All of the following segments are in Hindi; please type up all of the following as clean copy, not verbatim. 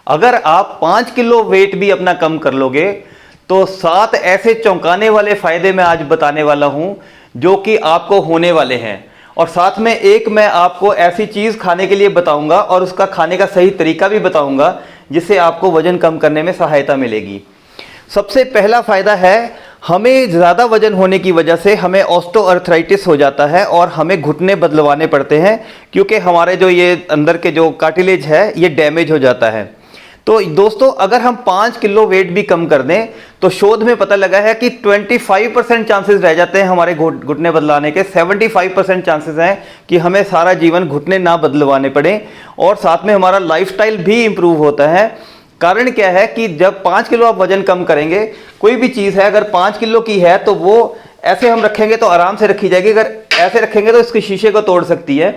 अगर आप 5 किलो वेट भी अपना कम कर लोगे तो 7 ऐसे चौंकाने वाले फायदे मैं आज बताने वाला हूं जो कि आपको होने वाले हैं। और साथ में एक मैं आपको ऐसी चीज खाने के लिए बताऊंगा और उसका खाने का सही तरीका भी बताऊंगा जिससे आपको वजन कम करने में सहायता मिलेगी। सबसे पहला फायदा है, हमें ज़्यादा वजन होने की वजह से हमें ऑस्टियोआर्थराइटिस हो जाता है और हमें घुटने बदलवाने पड़ते हैं क्योंकि हमारे जो ये अंदर के जो कार्टिलेज है ये डैमेज हो जाता है। तो दोस्तों, अगर हम 5 किलो वेट भी कम कर दें तो शोध में पता लगा है कि 25% चांसेस रह जाते हैं हमारे घुटने बदलाने के। 75% चांसेस हैं कि हमें सारा जीवन घुटने ना बदलवाने पड़े और साथ में हमारा लाइफस्टाइल भी इंप्रूव होता है। कारण क्या है कि जब 5 किलो आप वजन कम करेंगे, कोई भी चीज़ है अगर 5 किलो की है तो वो ऐसे हम रखेंगे तो आराम से रखी जाएगी, अगर ऐसे रखेंगे तो इसके शीशे को तोड़ सकती है।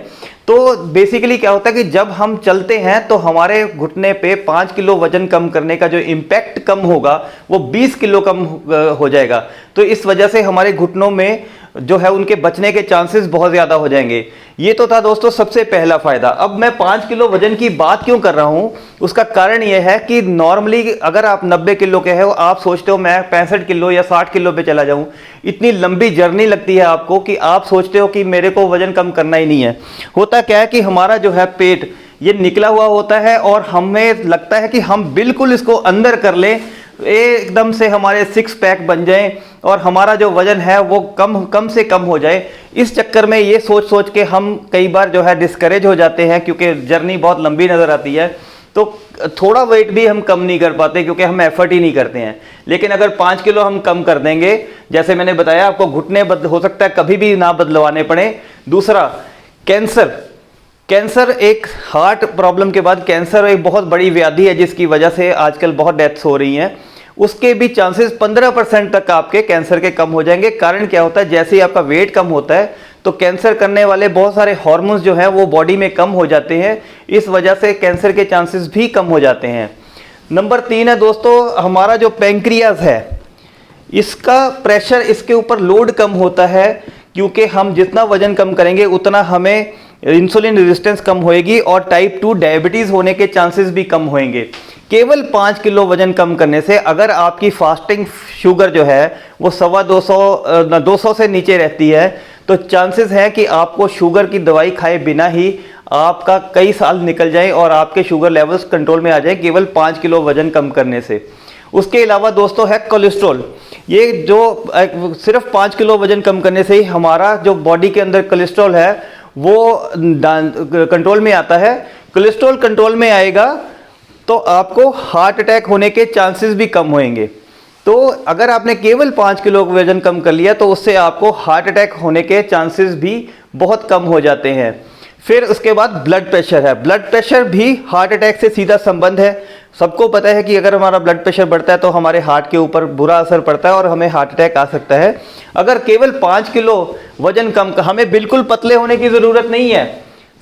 तो बेसिकली क्या होता है कि जब हम चलते हैं तो हमारे घुटने पे 5 किलो वजन कम करने का जो इम्पैक्ट कम होगा वो 20 किलो कम हो जाएगा। तो इस वजह से हमारे घुटनों में जो है उनके बचने के चांसेस बहुत ज़्यादा हो जाएंगे। ये तो था दोस्तों सबसे पहला फायदा। अब मैं 5 किलो वजन की बात क्यों कर रहा हूं, उसका कारण यह है कि नॉर्मली अगर आप 90 किलो के हो, आप सोचते हो मैं 65 किलो या 60 किलो पे चला जाऊं, इतनी लंबी जर्नी लगती है आपको कि आप सोचते हो कि मेरे को वजन कम करना ही नहीं है। होता क्या है कि हमारा जो है पेट ये निकला हुआ होता है और हमें लगता है कि हम बिल्कुल इसको अंदर कर लें, एकदम से हमारे 6 पैक बन जाएं और हमारा जो वजन है वो कम से कम हो जाए। इस चक्कर में ये सोच सोच के हम कई बार जो है डिस्करेज हो जाते हैं क्योंकि जर्नी बहुत लंबी नज़र आती है। तो थोड़ा वेट भी हम कम नहीं कर पाते क्योंकि हम एफर्ट ही नहीं करते हैं। लेकिन अगर 5 किलो हम कम कर देंगे, जैसे मैंने बताया आपको घुटने हो सकता है कभी भी ना बदलवाने पड़े। दूसरा, कैंसर एक हार्ट प्रॉब्लम के बाद कैंसर एक बहुत बड़ी व्याधि है जिसकी वजह से आजकल बहुत डेथ्स हो रही हैं। उसके भी चांसेस 15% तक आपके कैंसर के कम हो जाएंगे। कारण क्या होता है, जैसे ही आपका वेट कम होता है तो कैंसर करने वाले बहुत सारे हार्मोन्स जो हैं वो बॉडी में कम हो जाते हैं, इस वजह से कैंसर के चांसेस भी कम हो जाते हैं। नंबर 3 है दोस्तों, हमारा जो पैंक्रियाज है इसका प्रेशर, इसके ऊपर लोड कम होता है क्योंकि हम जितना वजन कम करेंगे उतना हमें इंसुलिन रेजिस्टेंस कम होएगी और टाइप 2 डायबिटीज होने के चांसेस भी कम होंगे। केवल 5 किलो वजन कम करने से अगर आपकी फास्टिंग शुगर जो है वो 250 से नीचे रहती है तो चांसेस है कि आपको शुगर की दवाई खाए बिना ही आपका कई साल निकल जाए और आपके शुगर लेवल्स कंट्रोल में आ जाए केवल 5 किलो वजन कम करने से। उसके अलावा दोस्तों है कोलेस्ट्रॉल। ये जो सिर्फ 5 किलो वजन कम करने से ही हमारा जो बॉडी के अंदर कोलेस्ट्रॉल है वो कंट्रोल में आता है। कोलेस्ट्रॉल कंट्रोल में आएगा तो आपको हार्ट अटैक होने के चांसेस भी कम होंगे। तो अगर आपने केवल 5 किलो वजन कम कर लिया तो उससे आपको हार्ट अटैक होने के चांसेस भी बहुत कम हो जाते हैं। फिर उसके बाद ब्लड प्रेशर है। ब्लड प्रेशर भी हार्ट अटैक से सीधा संबंध है। सबको पता है कि अगर हमारा ब्लड प्रेशर बढ़ता है तो हमारे हार्ट के ऊपर बुरा असर पड़ता है और हमें हार्ट अटैक आ सकता है। अगर केवल 5 किलो वजन कम, हमें बिल्कुल पतले होने की ज़रूरत नहीं है,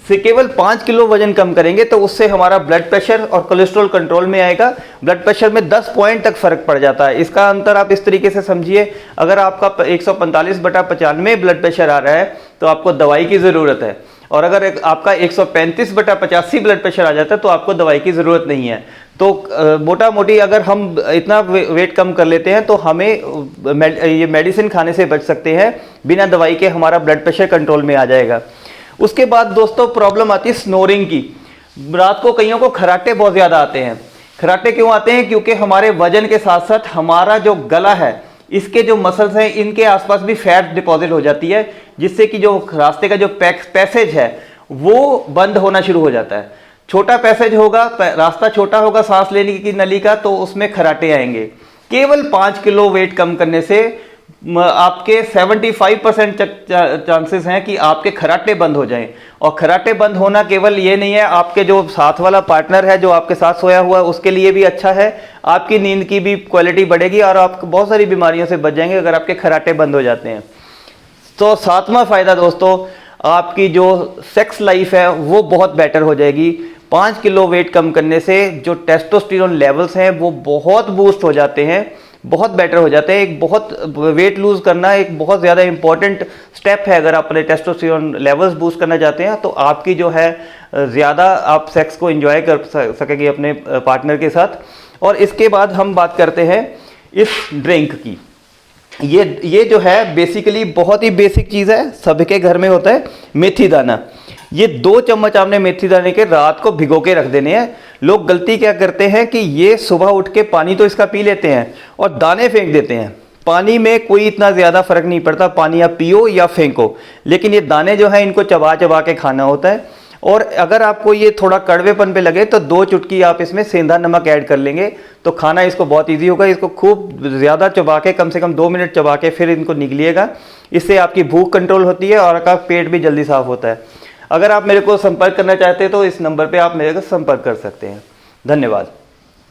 से केवल 5 किलो वजन कम करेंगे तो उससे हमारा ब्लड प्रेशर और कोलेस्ट्रॉल कंट्रोल में आएगा। ब्लड प्रेशर में 10 पॉइंट तक फर्क पड़ जाता है। इसका अंतर आप इस तरीके से समझिए, अगर आपका 145/95 ब्लड प्रेशर आ रहा है तो आपको दवाई की ज़रूरत है, और अगर आपका 135/85 ब्लड प्रेशर आ जाता है तो आपको दवाई की ज़रूरत नहीं है। तो मोटा मोटी अगर हम इतना वेट कम कर लेते हैं तो हमें ये मेडिसिन खाने से बच सकते हैं, बिना दवाई के हमारा ब्लड प्रेशर कंट्रोल में आ जाएगा। उसके बाद दोस्तों प्रॉब्लम आती है स्नोरिंग की। रात को कईयों को खर्राटे बहुत ज़्यादा आते हैं। खर्राटे क्यों आते हैं? क्योंकि हमारे वजन के साथ साथ हमारा जो गला है, इसके जो मसल्स हैं इनके आसपास भी फैट डिपॉजिट हो जाती है, जिससे कि जो रास्ते का जो पैसेज है वो बंद होना शुरू हो जाता है। छोटा पैसेज होगा, रास्ता छोटा होगा सांस लेने की नली का, तो उसमें खर्राटे आएंगे। केवल 5 किलो वेट कम करने से आपके 75% चांसेस हैं कि आपके खर्राटे बंद हो जाएं। और खर्राटे बंद होना केवल ये नहीं है, आपके जो साथ वाला पार्टनर है जो आपके साथ सोया हुआ है उसके लिए भी अच्छा है। आपकी नींद की भी क्वालिटी बढ़ेगी और आप बहुत सारी बीमारियों से बच जाएंगे अगर आपके खर्राटे बंद हो जाते हैं। तो 7वां फायदा दोस्तों, आपकी जो सेक्स लाइफ है वो बहुत बेटर हो जाएगी। 5 किलो वेट कम करने से जो टेस्टोस्टेरोन लेवल्स हैं वो बहुत बूस्ट हो जाते हैं, बहुत बेटर हो जाते हैं। एक बहुत वेट लूज करना एक बहुत ज़्यादा इंपॉर्टेंट स्टेप है। अगर आप अपने टेस्टोस्टेरोन लेवल्स बूस्ट करना चाहते हैं तो आपकी जो है ज़्यादा आप सेक्स को एंजॉय कर सकेंगे अपने पार्टनर के साथ। और इसके बाद हम बात करते हैं इस ड्रिंक की। ये जो है बेसिकली बहुत ही बेसिक चीज़ है, सबके घर में होता है, मेथी दाना। ये 2 चम्मच आपने मेथी दाने के रात को भिगो के रख देने हैं। लोग गलती क्या करते हैं कि ये सुबह उठ के पानी तो इसका पी लेते हैं और दाने फेंक देते हैं। पानी में कोई इतना ज़्यादा फर्क नहीं पड़ता, पानी आप पियो या फेंको, लेकिन ये दाने जो हैं इनको चबा चबा के खाना होता है। और अगर आपको ये थोड़ा कड़वेपन पे लगे तो 2 चुटकी आप इसमें सेंधा नमक ऐड कर लेंगे तो खाना इसको बहुत इजी होगा। इसको खूब ज़्यादा चबा के, कम से कम 2 मिनट चबा के फिर इनको निगलिएगा। इससे आपकी भूख कंट्रोल होती है और आपका पेट भी जल्दी साफ होता है। अगर आप मेरे को संपर्क करना चाहते हैं तो इस नंबर पर आप मेरे को संपर्क कर सकते हैं। धन्यवाद।